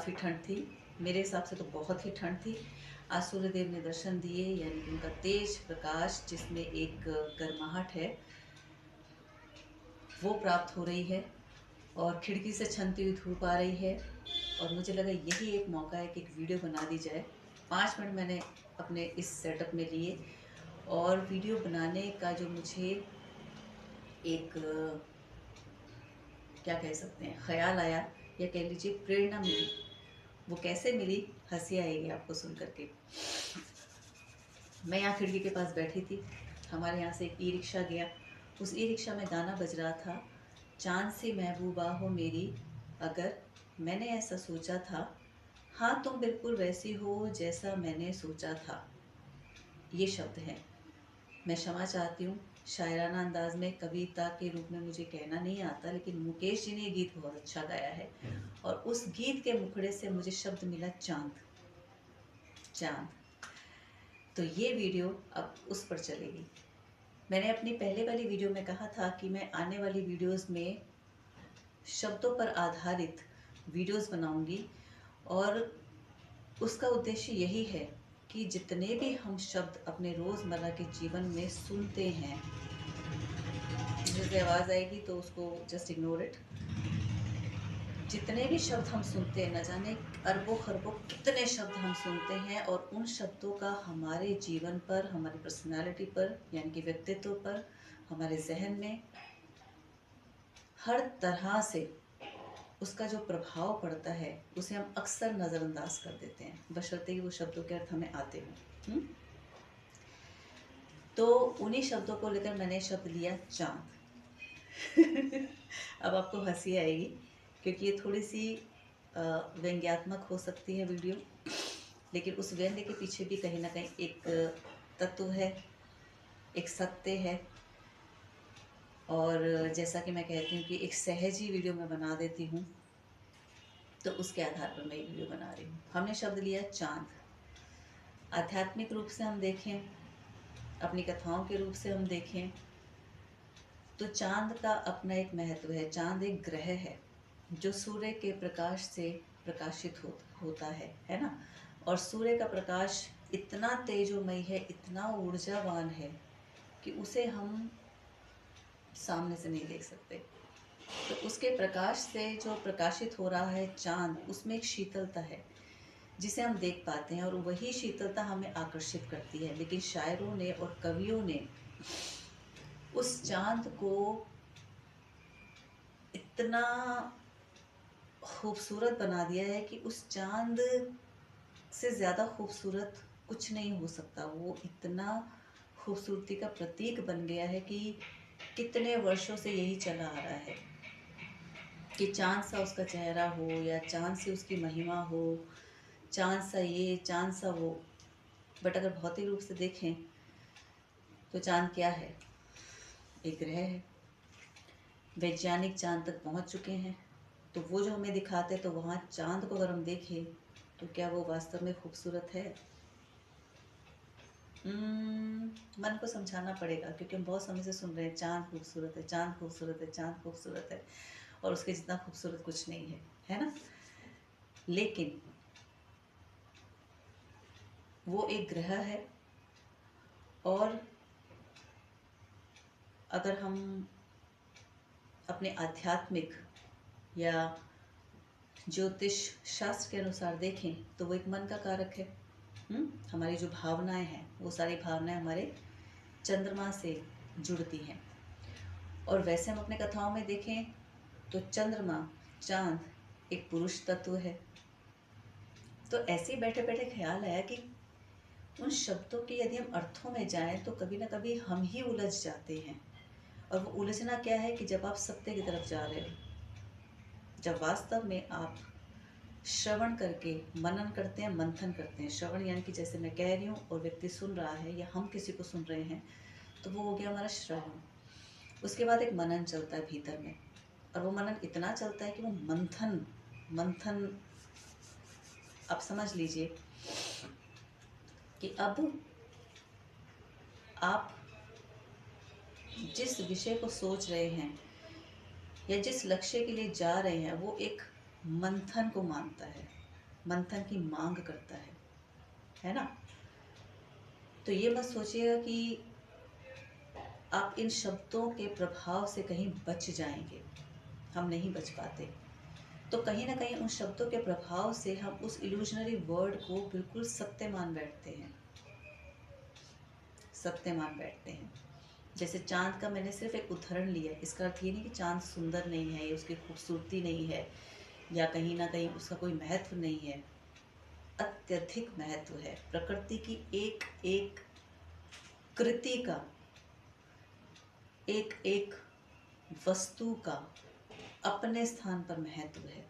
काफ़ी ठंड थी। मेरे हिसाब से तो बहुत ही ठंड थी। आज सूर्यदेव ने दर्शन दिए, यानी कि उनका तेज प्रकाश जिसमें एक गर्माहट है वो प्राप्त हो रही है और खिड़की से छनती हुई धूप आ रही है। और मुझे लगा यही एक मौका है कि एक वीडियो बना दी जाए। 5 मिनट मैंने अपने इस सेटअप में लिए और वीडियो बनाने का जो मुझे एक क्या कह सकते हैं ख्याल आया या कह लीजिए प्रेरणा मिली, वो कैसे मिली, हंसी आएगी आपको सुन करके। मैं यहाँ खिड़की के पास बैठी थी, हमारे यहाँ से एक ई रिक्शा गया। उस ई रिक्शा में गाना बज रहा था, चाँद सी महबूबा हो मेरी अगर, मैंने ऐसा सोचा था, हाँ तुम बिल्कुल वैसी हो जैसा मैंने सोचा था। ये शब्द हैं। मैं क्षमा चाहती हूँ, शायराना अंदाज में कविता के रूप में मुझे कहना नहीं आता, लेकिन मुकेश जी ने ये गीत बहुत अच्छा गाया है। और उस गीत के मुखड़े से मुझे शब्द मिला चाँद। चाँद। तो ये वीडियो अब उस पर चलेगी। मैंने अपनी पहले वाली वीडियो में कहा था कि मैं आने वाली वीडियोस में शब्दों पर आधारित वीडियोस बनाऊंगी और उसका उद्देश्य यही है कि जितने भी हम शब्द अपने रोज़मर्रा के जीवन में सुनते हैं, जैसे आवाज़ आएगी तो उसको जस्ट इग्नोर इट। जितने भी शब्द हम सुनते हैं, न जाने अरबों खरबों कितने शब्द हम सुनते हैं, और उन शब्दों का हमारे जीवन पर, हमारी पर्सनालिटी पर, यानी कि व्यक्तित्व पर, हमारे जहन में हर तरह से उसका जो प्रभाव पड़ता है उसे हम अक्सर नज़रअंदाज कर देते हैं, बशर्ते कि वो शब्दों के अर्थ हमें आते हों। तो उन्हीं शब्दों को लेकर मैंने शब्द लिया चाँद। अब आपको हंसी आएगी क्योंकि ये थोड़ी सी व्यंग्यात्मक हो सकती है वीडियो, लेकिन उस व्यंग्य के पीछे भी कहीं ना कहीं एक तत्व है, एक सत्य है। और जैसा कि मैं कहती हूँ कि एक सहजी वीडियो मैं बना देती हूँ, तो उसके आधार पर मैं ये वीडियो बना रही हूँ। हमने शब्द लिया चाँद। आध्यात्मिक रूप से हम देखें, अपनी कथाओं के रूप से हम देखें, तो चाँद का अपना एक महत्व है। चाँद एक ग्रह है जो सूर्य के प्रकाश से प्रकाशित होता है ना। और सूर्य का प्रकाश इतना तेजोमय है, इतना ऊर्जावान है कि उसे हम सामने से नहीं देख सकते। तो उसके प्रकाश से जो प्रकाशित हो रहा है चाँद, उसमें एक शीतलता है जिसे हम देख पाते हैं और वही शीतलता हमें आकर्षित करती है। लेकिन शायरों ने और कवियों ने उस चाँद को इतना खूबसूरत बना दिया है कि उस चाँद से ज़्यादा खूबसूरत कुछ नहीं हो सकता। वो इतना खूबसूरती का प्रतीक बन गया है कि कितने वर्षों से यही चला आ रहा है कि चाँद सा उसका चेहरा हो, या चाँद सी उसकी महिमा हो, चाँद सा ये, चाँद सा वो। बट अगर भौतिक रूप से देखें तो चाँद क्या है? एक ग्रह है। वैज्ञानिक चाँद तक पहुंच चुके हैं, तो वो जो हमें दिखाते, तो वहाँ चाँद को अगर हम देखें तो क्या वो वास्तव में खूबसूरत है? मन को समझाना पड़ेगा, क्योंकि हम बहुत समय से सुन रहे हैं चाँद खूबसूरत है, चाँद खूबसूरत है, चाँद खूबसूरत है, और उसके जितना खूबसूरत कुछ नहीं है ना। लेकिन वो एक ग्रह है, और अगर हम अपने आध्यात्मिक या ज्योतिष शास्त्र के अनुसार देखें तो वो एक मन का कारक है। हमारी जो भावनाएं हैं, वो सारी भावनाएं हमारे चंद्रमा से जुड़ती हैं। और वैसे हम अपने कथाओं में देखें तो चंद्रमा, चाँद एक पुरुष तत्व है। तो ऐसे ही बैठे बैठे ख्याल आया कि उन शब्दों के यदि हम अर्थों में जाएं तो कभी ना कभी हम ही उलझ जाते हैं। और वो उलझना क्या है कि जब आप सत्य की तरफ जा रहे हो, जब वास्तव में आप श्रवण करके मनन करते हैं, मंथन करते हैं। श्रवण यानी कि जैसे मैं कह रही हूँ और व्यक्ति सुन रहा है, या हम किसी को सुन रहे हैं, तो वो हो गया हमारा श्रवण। उसके बाद एक मनन चलता है भीतर में, और वो मनन इतना चलता है कि वो मंथन मंथन आप समझ लीजिए कि अब आप जिस विषय को सोच रहे हैं या जिस लक्ष्य के लिए जा रहे हैं, वो एक मंथन को मानता है। मंथन की मांग करता है ना। तो ये मत सोचिएगा कि आप इन शब्दों के प्रभाव से कहीं बच जाएंगे, हम नहीं बच पाते। तो कहीं ना कहीं उन शब्दों के प्रभाव से हम उस इल्यूजनरी वर्ड को बिल्कुल सत्य मान बैठते हैं, सत्य मान बैठते हैं। जैसे चांद का मैंने सिर्फ एक उदाहरण लिया, इसका अर्थ ये नहीं कि चांद सुंदर नहीं है, उसकी खूबसूरती नहीं है, या कहीं ना कहीं उसका कोई महत्व नहीं है। अत्यधिक महत्व है। प्रकृति की एक एक कृति का, एक एक वस्तु का अपने स्थान पर महत्व है।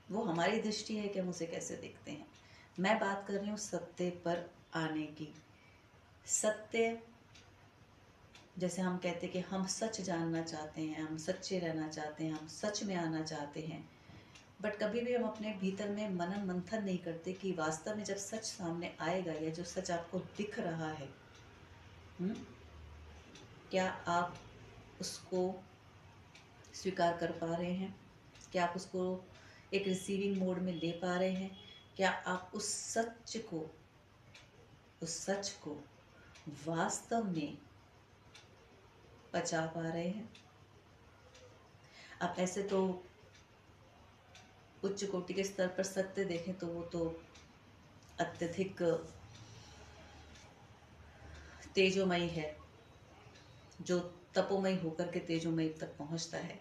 वो हमारी दृष्टि है कि हम उसे कैसे देखते हैं। मैं बात कर रही हूँ सत्य पर आने की। सत्य, जैसे हम कहते हैं कि हम सच जानना चाहते हैं, हम सच्चे रहना चाहते हैं, हम सच में आना चाहते हैं, बट कभी भी हम अपने भीतर में मनन मंथन नहीं करते कि वास्तव में जब सच सामने आएगा या जो सच आपको दिख रहा है, क्या आप उसको स्वीकार कर पा रहे हैं? क्या आप उसको एक रिसीविंग मोड में ले पा रहे हैं? क्या आप उस सच को वास्तव में पचा पा रहे हैं? आप ऐसे तो उच्च कोटि के स्तर पर सत्य देखें तो वो तो अत्यधिक तेजोमयी है, जो तपोमयी होकर के तेजोमयी तक पहुंचता है।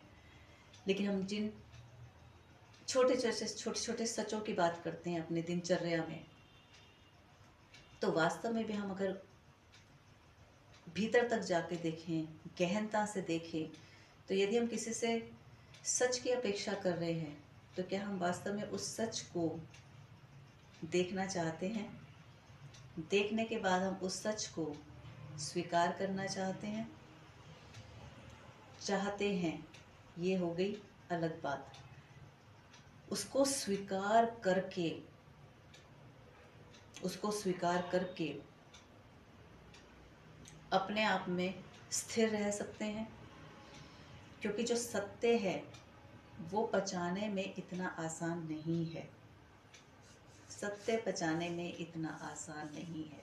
लेकिन हम जिन छोटे छोटे सचों की बात करते हैं अपने दिनचर्या में, तो वास्तव में भी हम अगर भीतर तक जाके देखें, गहनता से देखें, तो यदि हम किसी से सच की अपेक्षा कर रहे हैं, तो क्या हम वास्तव में उस सच को देखना चाहते हैं? देखने के बाद हम उस सच को स्वीकार करना चाहते हैं? चाहते हैं, ये हो गई अलग बात। उसको स्वीकार करके अपने आप में स्थिर रह सकते हैं, क्योंकि जो सत्य है वो पचाने में इतना आसान नहीं है। सत्य पचाने में इतना आसान नहीं है।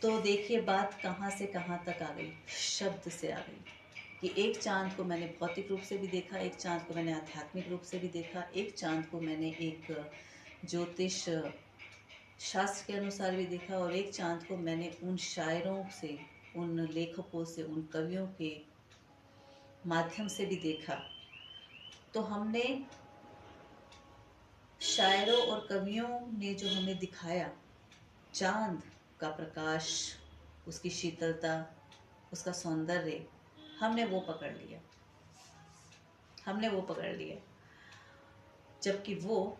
तो देखिए बात कहाँ से कहाँ तक आ गई, शब्द से आ गई कि एक चांद को मैंने भौतिक रूप से भी देखा, एक चांद को मैंने आध्यात्मिक रूप से भी देखा, एक चांद को मैंने एक ज्योतिष शास्त्र के अनुसार भी देखा, और एक चांद को मैंने उन शायरों से, उन लेखकों से, उन कवियों के माध्यम से भी देखा। तो हमने शायरों और कवियों ने जो हमें दिखाया, चांद का प्रकाश, उसकी शीतलता, उसका सौंदर्य, हमने वो पकड़ लिया, जबकि वो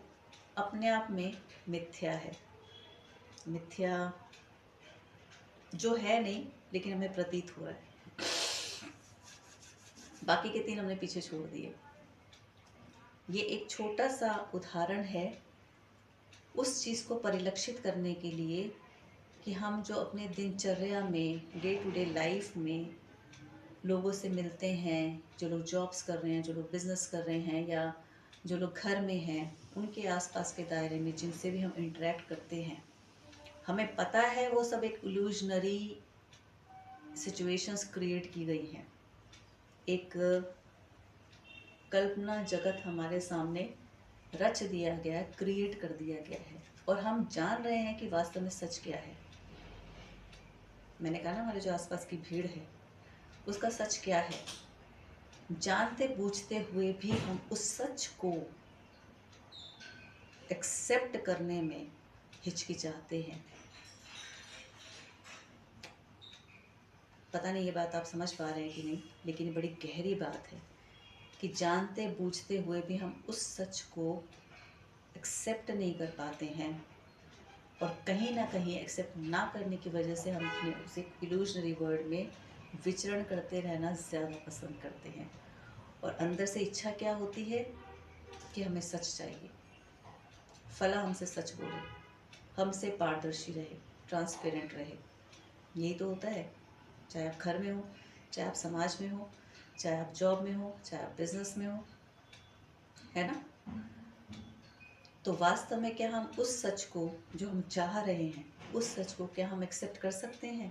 अपने आप में मिथ्या है। मिथ्या जो है नहीं, लेकिन हमें प्रतीत हो रहा है। बाकी के तीन हमने पीछे छोड़ दिए। ये एक छोटा सा उदाहरण है उस चीज़ को परिलक्षित करने के लिए कि हम जो अपने दिनचर्या में, डे टू डे लाइफ में लोगों से मिलते हैं, जो लोग जॉब्स कर रहे हैं, जो लोग बिजनेस कर रहे हैं, या जो लोग घर में हैं, उनके आसपास के दायरे में जिनसे भी हम इंटरेक्ट करते हैं, हमें पता है वो सब एक इल्यूजनरी सिचुएशंस क्रिएट की गई हैं। एक कल्पना जगत हमारे सामने रच दिया गया है, क्रिएट कर दिया गया है, और हम जान रहे हैं कि वास्तव में सच क्या है। मैंने कहा ना, हमारे जो आसपास की भीड़ है उसका सच क्या है। जानते बूझते हुए भी हम उस सच को एक्सेप्ट करने में हिचकिचाते हैं। पता नहीं ये बात आप समझ पा रहे हैं कि नहीं, लेकिन ये बड़ी गहरी बात है कि जानते बूझते हुए भी हम उस सच को एक्सेप्ट नहीं कर पाते हैं, और कहीं ना कहीं एक्सेप्ट ना करने की वजह से हम अपने उस इल्यूजनरी वर्ल्ड में विचरण करते रहना ज़्यादा पसंद करते हैं। और अंदर से इच्छा क्या होती है कि हमें सच चाहिए, फला हमसे सच बोले, हमसे पारदर्शी रहे, ट्रांसपेरेंट रहे। यही तो होता है, चाहे आप घर में हो, चाहे आप समाज में हो, चाहे आप जॉब में हो, चाहे आप बिजनेस में हो, है ना। तो वास्तव में क्या हम उस सच को जो हम चाह रहे हैं, उस सच को क्या हम एक्सेप्ट कर सकते हैं?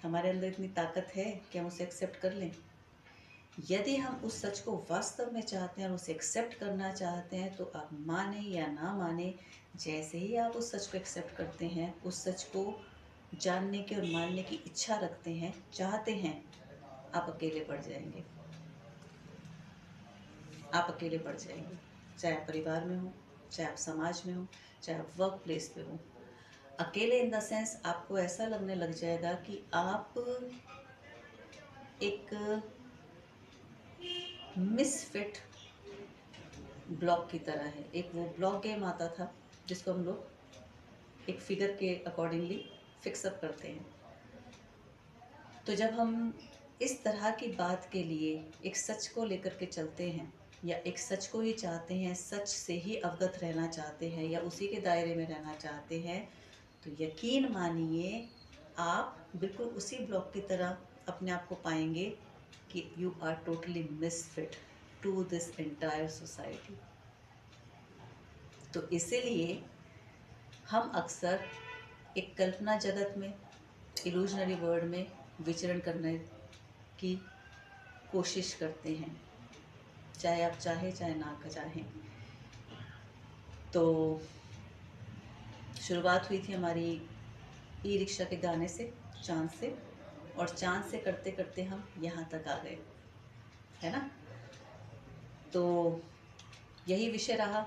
हमारे अंदर इतनी ताकत है कि हम उसे एक्सेप्ट कर लें? यदि हम उस सच को वास्तव में चाहते हैं और उसे एक्सेप्ट करना चाहते हैं, तो आप माने या ना माने, जैसे ही आप उस सच को एक्सेप्ट करते हैं, उस सच को जानने की और मानने की इच्छा रखते हैं, चाहते हैं, आप अकेले पड़ जाएंगे। आप अकेले पड़ जाएंगे, चाहे आप परिवार में हो, चाहे आप समाज में हो, चाहे आप वर्क प्लेस पे हो। अकेले इन द सेंस आपको ऐसा लगने लग जाएगा कि आप एक मिसफिट ब्लॉक की तरह है। एक वो ब्लॉक गेम आता था जिसको हम लोग एक फिगर के अकॉर्डिंगली फिक्सअप करते हैं। तो जब हम इस तरह की बात के लिए एक सच को लेकर के चलते हैं या एक सच को ही चाहते हैं, सच से ही अवगत रहना चाहते हैं या उसी के दायरे में रहना चाहते हैं, तो यकीन मानिए आप बिल्कुल उसी ब्लॉक की तरह अपने आप को पाएंगे कि you are totally misfit to this entire society. तो इसीलिए हम अक्सर एक कल्पना जगत में, इल्यूजनरी वर्ल्ड में विचरण करने की कोशिश करते हैं, चाहे आप चाहे चाहे ना चाहें। तो शुरुआत हुई थी हमारी ई रिक्शा के गाने से, चांद से, और चांद से करते करते हम यहाँ तक आ गए, है ना। तो यही विषय रहा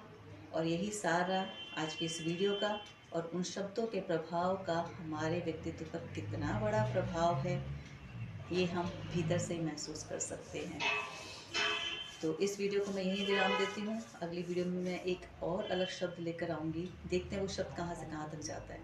और यही सार रहा आज की इस वीडियो का। और उन शब्दों के प्रभाव का हमारे व्यक्तित्व पर कितना बड़ा प्रभाव है, ये हम भीतर से महसूस कर सकते हैं। तो इस वीडियो को मैं यहीं विराम देती हूँ। अगली वीडियो में मैं एक और अलग शब्द लेकर आऊँगी। देखते हैं वो शब्द कहाँ से कहाँ तक जाता है।